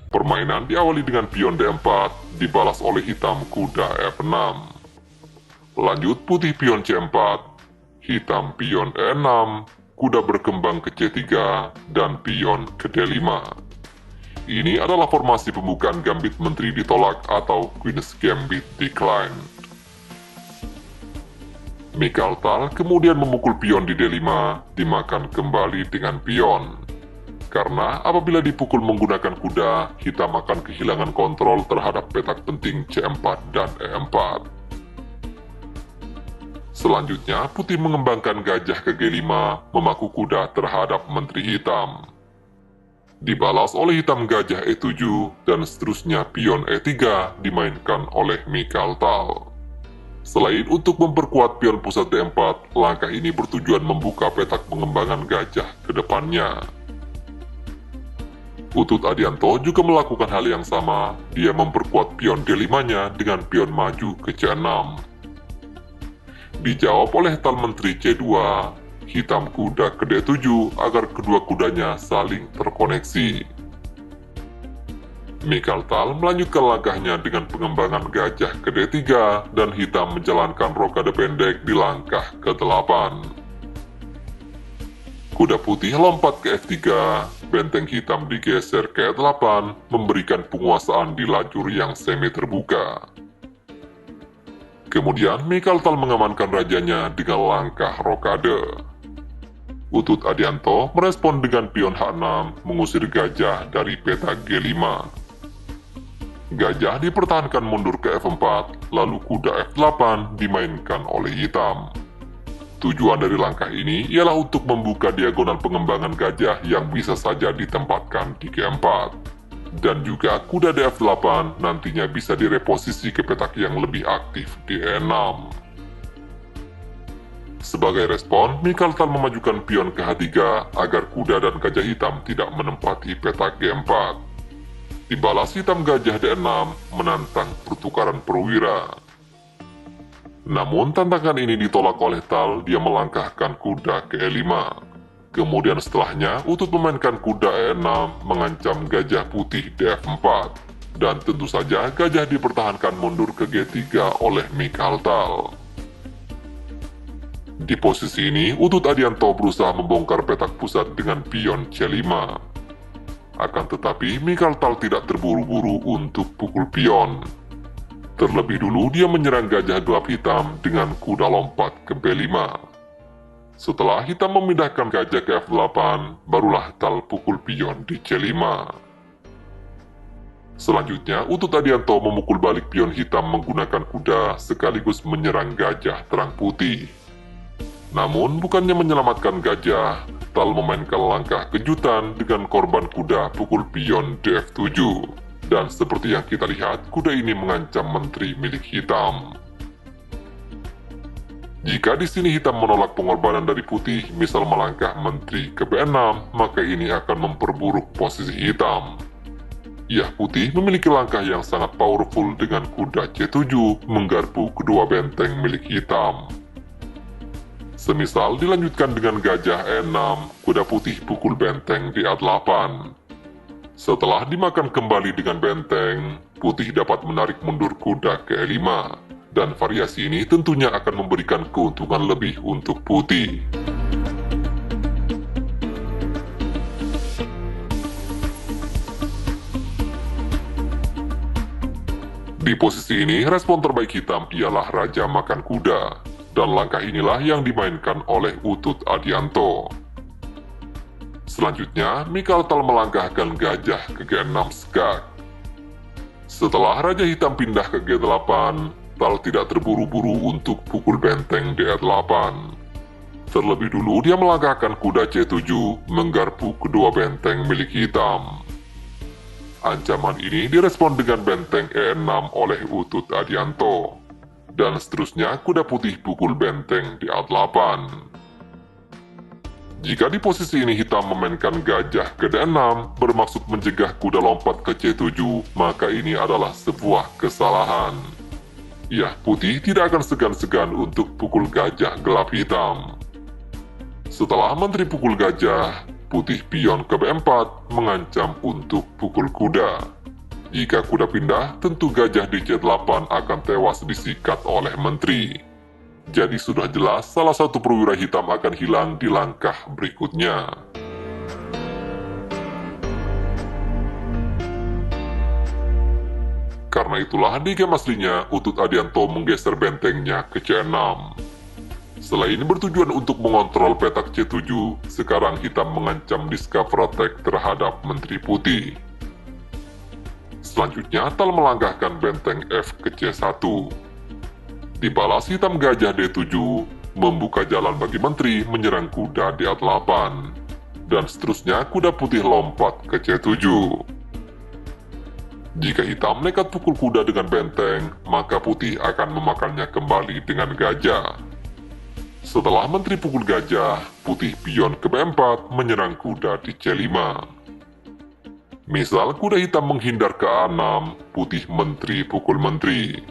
Permainan diawali dengan pion D4, dibalas oleh hitam kuda F6. Lanjut putih pion C4, hitam pion E6, kuda berkembang ke C3, dan pion ke D5. Ini adalah formasi pembukaan gambit menteri ditolak atau Queen's Gambit Decline. Mikaltal kemudian memukul pion di D5, dimakan kembali dengan pion. Karena apabila dipukul menggunakan kuda, hitam akan kehilangan kontrol terhadap petak penting C4 dan E4. Selanjutnya, putih mengembangkan gajah ke G5, memaku kuda terhadap menteri hitam. Dibalas oleh hitam gajah E7, dan seterusnya pion E3 dimainkan oleh Mikaltal. Selain untuk memperkuat pion pusat D4, langkah ini bertujuan membuka petak pengembangan gajah ke depannya. Utut Adianto juga melakukan hal yang sama, dia memperkuat pion D5-nya dengan pion maju ke C6. Dijawab oleh Tal Menteri C2, hitam kuda ke D7 agar kedua kudanya saling terkoneksi. Mikaltal melanjutkan langkahnya dengan pengembangan gajah ke D3 dan hitam menjalankan rokade pendek di langkah ke-8. Kuda putih lompat ke F3, benteng hitam digeser ke E8, memberikan penguasaan di lajur yang semi terbuka. Kemudian Mikaltal mengamankan rajanya dengan langkah rokade. Utut Adianto merespon dengan pion H6 mengusir gajah dari peta G5. Gajah dipertahankan mundur ke F4, lalu kuda F8 dimainkan oleh hitam. Tujuan dari langkah ini ialah untuk membuka diagonal pengembangan gajah yang bisa saja ditempatkan di G4. Dan juga kuda F8 nantinya bisa direposisi ke petak yang lebih aktif di E6. Sebagai respon, Mikaltal memajukan pion ke H3 agar kuda dan gajah hitam tidak menempati petak G4. Dibalas hitam gajah D6 menantang pertukaran perwira. Namun tantangan ini ditolak oleh Tal, dia melangkahkan kuda ke E5. Kemudian setelahnya, Utut memainkan kuda E6 mengancam gajah putih di F4. Dan tentu saja gajah dipertahankan mundur ke G3 oleh Mikaltal. Di posisi ini, Utut Adianto berusaha membongkar petak pusat dengan pion C5. Akan tetapi, Mikaltal tidak terburu-buru untuk pukul pion. Terlebih dulu dia menyerang gajah gelap hitam dengan kuda lompat ke B5. Setelah hitam memindahkan gajah ke F8, barulah Tal pukul pion di C5. Selanjutnya, Utut Adianto memukul balik pion hitam menggunakan kuda sekaligus menyerang gajah terang putih. Namun, bukannya menyelamatkan gajah, Tal memainkan langkah kejutan dengan korban kuda pukul pion di F7. Dan seperti yang kita lihat, kuda ini mengancam menteri milik hitam. Jika di sini hitam menolak pengorbanan dari putih, misal melangkah menteri ke B6, maka ini akan memperburuk posisi hitam. Ya, putih memiliki langkah yang sangat powerful dengan kuda C7 menggarpu kedua benteng milik hitam. Semisal dilanjutkan dengan gajah E6, kuda putih pukul benteng di A8. Setelah dimakan kembali dengan benteng, putih dapat menarik mundur kuda ke E5, dan variasi ini tentunya akan memberikan keuntungan lebih untuk putih. Di posisi ini, respon terbaik hitam ialah Raja Makan Kuda, dan langkah inilah yang dimainkan oleh Utut Adianto. Selanjutnya, Mikaltal melangkahkan gajah ke G6 skak. Setelah Raja Hitam pindah ke G8, Tal tidak terburu-buru untuk pukul benteng D8. Terlebih dulu dia melangkahkan kuda C7 menggarpu kedua benteng milik hitam. Ancaman ini direspon dengan benteng E6 oleh Utut Adianto. Dan seterusnya kuda putih pukul benteng di A8. Jika di posisi ini hitam memainkan gajah ke D6 bermaksud mencegah kuda lompat ke C7, maka ini adalah sebuah kesalahan. Ya, putih tidak akan segan-segan untuk pukul gajah gelap hitam. Setelah menteri pukul gajah, putih pion ke B4 mengancam untuk pukul kuda. Jika kuda pindah, tentu gajah di C8 akan tewas disikat oleh menteri. Jadi sudah jelas salah satu perwira hitam akan hilang di langkah berikutnya. Karena itulah di game aslinya, Utut Adianto menggeser bentengnya ke C6. Selain bertujuan untuk mengontrol petak C7, sekarang hitam mengancam Discover Attack terhadap Menteri Putih. Selanjutnya, Tal melangkahkan benteng F ke C1. Dibalas hitam gajah D7, membuka jalan bagi menteri menyerang kuda di A8. Dan seterusnya kuda putih lompat ke C7. Jika hitam nekat pukul kuda dengan benteng, maka putih akan memakannya kembali dengan gajah. Setelah menteri pukul gajah, putih pion ke B4 menyerang kuda di C5. Misal kuda hitam menghindar ke A6, putih menteri pukul menteri.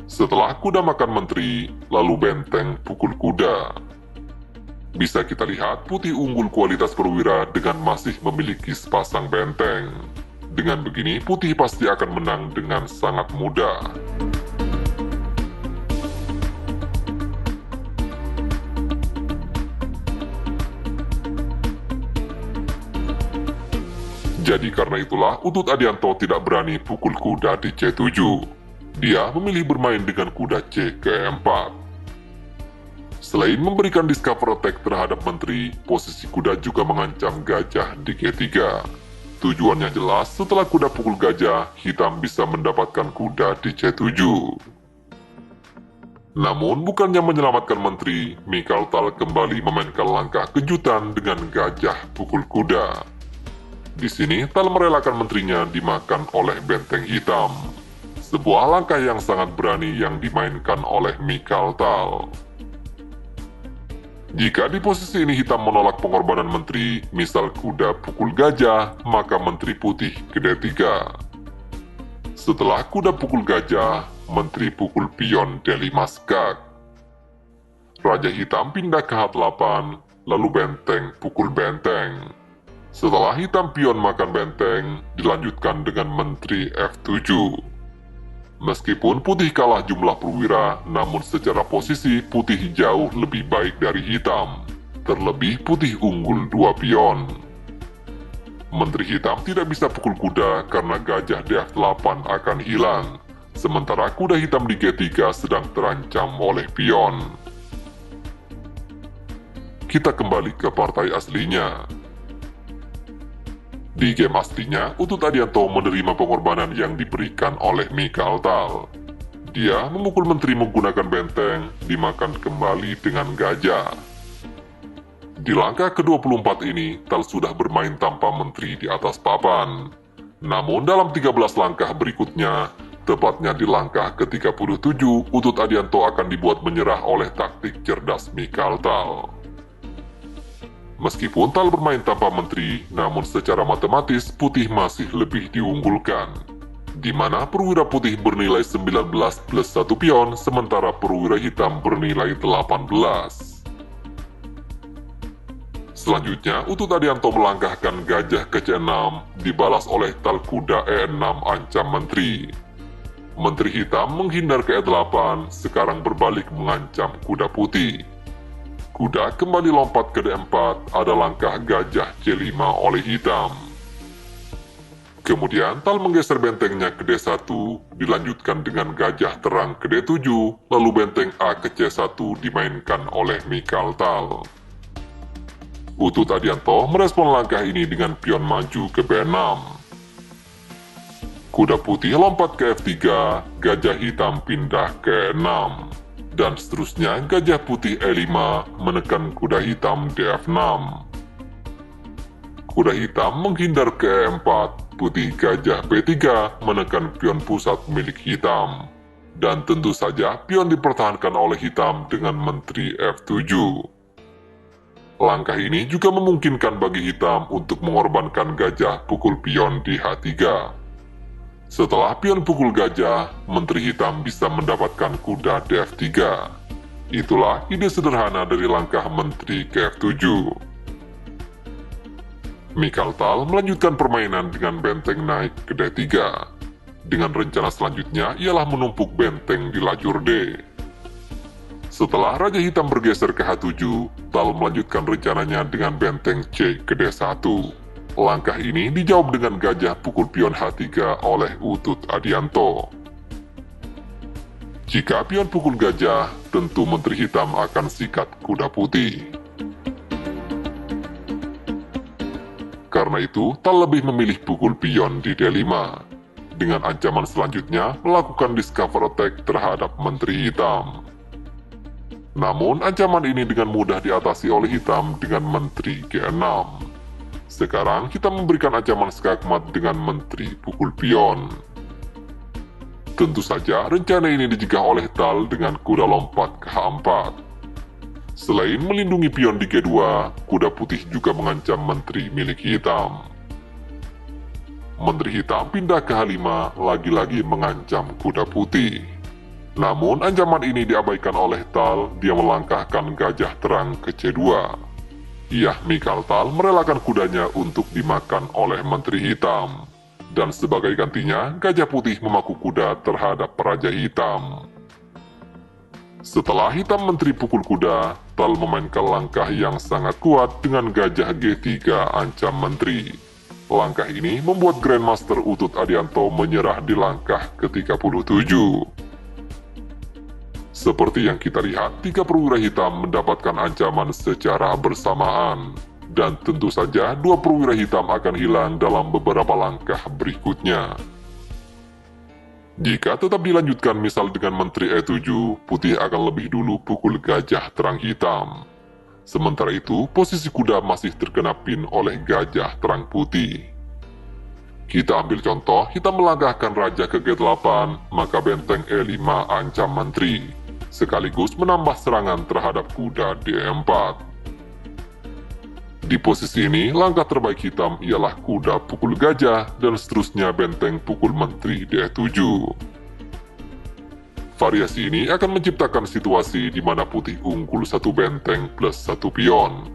Setelah kuda makan menteri, lalu benteng pukul kuda. Bisa kita lihat putih unggul kualitas perwira dengan masih memiliki sepasang benteng. Dengan begini, putih pasti akan menang dengan sangat mudah. Jadi karena itulah Utut Adianto tidak berani pukul kuda di C7. Dia memilih bermain dengan kuda C ke E4. Selain memberikan Discover Attack terhadap menteri, posisi kuda juga mengancam gajah di G3. Tujuannya jelas, setelah kuda pukul gajah, hitam bisa mendapatkan kuda di C7. Namun bukannya menyelamatkan menteri, Mikhail Tal kembali memainkan langkah kejutan dengan gajah pukul kuda. Di sini, Tal merelakan menterinya dimakan oleh benteng hitam. Sebuah langkah yang sangat berani yang dimainkan oleh Mikhail Tal. Jika di posisi ini hitam menolak pengorbanan menteri, misal kuda pukul gajah, maka menteri putih ke D3. Setelah kuda pukul gajah, menteri pukul pion D5 skak. Raja hitam pindah ke H8, lalu benteng pukul benteng. Setelah hitam pion makan benteng, dilanjutkan dengan menteri F7. Meskipun putih kalah jumlah perwira, namun secara posisi putih jauh lebih baik dari hitam. Terlebih putih unggul 2 pion. Menteri hitam tidak bisa pukul kuda karena gajah di F8 akan hilang. Sementara kuda hitam di G3 sedang terancam oleh pion. Kita kembali ke partai aslinya. Di game aslinya, Utut Adianto menerima pengorbanan yang diberikan oleh Mikhail Tal. Dia memukul menteri menggunakan benteng, dimakan kembali dengan gajah. Di langkah ke-24 ini, Tal sudah bermain tanpa menteri di atas papan. Namun dalam 13 langkah berikutnya, tepatnya di langkah ke-37, Utut Adianto akan dibuat menyerah oleh taktik cerdas Mikhail Tal. Meskipun Tal bermain tanpa menteri, namun secara matematis putih masih lebih diunggulkan. Di mana perwira putih bernilai 19 plus 1 pion, sementara perwira hitam bernilai 18. Selanjutnya, Utut Adianto melangkahkan gajah ke C6, dibalas oleh Tal kuda E6 ancam menteri. Menteri hitam menghindar ke E8, sekarang berbalik mengancam kuda putih. Kuda kembali lompat ke D4, ada langkah gajah C5 oleh hitam. Kemudian Tal menggeser bentengnya ke D1, dilanjutkan dengan gajah terang ke D7, lalu benteng A ke C1 dimainkan oleh Mikhail Tal. Utut Adianto merespon langkah ini dengan pion maju ke B6. Kuda putih lompat ke F3, gajah hitam pindah ke E6. Dan seterusnya gajah putih E5 menekan kuda hitam D6. Kuda hitam menghindar ke E4, putih gajah B3 menekan pion pusat milik hitam. Dan tentu saja pion dipertahankan oleh hitam dengan menteri F7. Langkah ini juga memungkinkan bagi hitam untuk mengorbankan gajah pukul pion di H3. Setelah pion pukul gajah, menteri hitam bisa mendapatkan kuda di F3. Itulah ide sederhana dari langkah menteri ke F7. Mikhail Tal melanjutkan permainan dengan benteng naik ke D3. Dengan rencana selanjutnya ialah menumpuk benteng di lajur D. Setelah Raja Hitam bergeser ke H7, Tal melanjutkan rencananya dengan benteng C ke D1. Langkah ini dijawab dengan gajah pukul pion H3 oleh Utut Adianto. Jika pion pukul gajah, tentu Menteri Hitam akan sikat kuda putih. Karena itu, Tal lebih memilih pukul pion di D5. Dengan ancaman selanjutnya melakukan discover attack terhadap Menteri Hitam. Namun, ancaman ini dengan mudah diatasi oleh Hitam dengan Menteri G6. Sekarang, Hitam memberikan ancaman skakmat dengan Menteri pukul pion. Tentu saja, rencana ini dicegah oleh Tal dengan kuda lompat ke H4. Selain melindungi pion di G2, kuda putih juga mengancam Menteri milik Hitam. Menteri Hitam pindah ke H5, lagi-lagi mengancam kuda putih. Namun ancaman ini diabaikan oleh Tal, dia melangkahkan gajah terang ke C2. Yah Mikhail Tal merelakan kudanya untuk dimakan oleh Menteri Hitam. Dan sebagai gantinya, gajah putih memaku kuda terhadap Raja Hitam. Setelah Hitam Menteri pukul kuda, Tal memainkan langkah yang sangat kuat dengan gajah G3 ancam Menteri. Langkah ini membuat Grandmaster Utut Adianto menyerah di langkah ke-37. Seperti yang kita lihat, 3 perwira hitam mendapatkan ancaman secara bersamaan. Dan tentu saja 2 perwira hitam akan hilang dalam beberapa langkah berikutnya. Jika tetap dilanjutkan misal dengan Menteri E7, putih akan lebih dulu pukul gajah terang hitam. Sementara itu, posisi kuda masih terkena pin oleh gajah terang putih. Kita ambil contoh, hitam melangkahkan raja ke G8, maka benteng E5 ancam Menteri. Sekaligus menambah serangan terhadap kuda D4. Di posisi ini, langkah terbaik hitam ialah kuda pukul gajah dan seterusnya benteng pukul Menteri D7. Variasi ini akan menciptakan situasi di mana putih unggul 1 benteng plus 1 pion.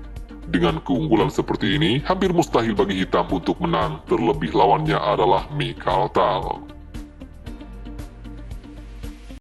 Dengan keunggulan seperti ini, hampir mustahil bagi hitam untuk menang, terlebih lawannya adalah Mikhail Tal.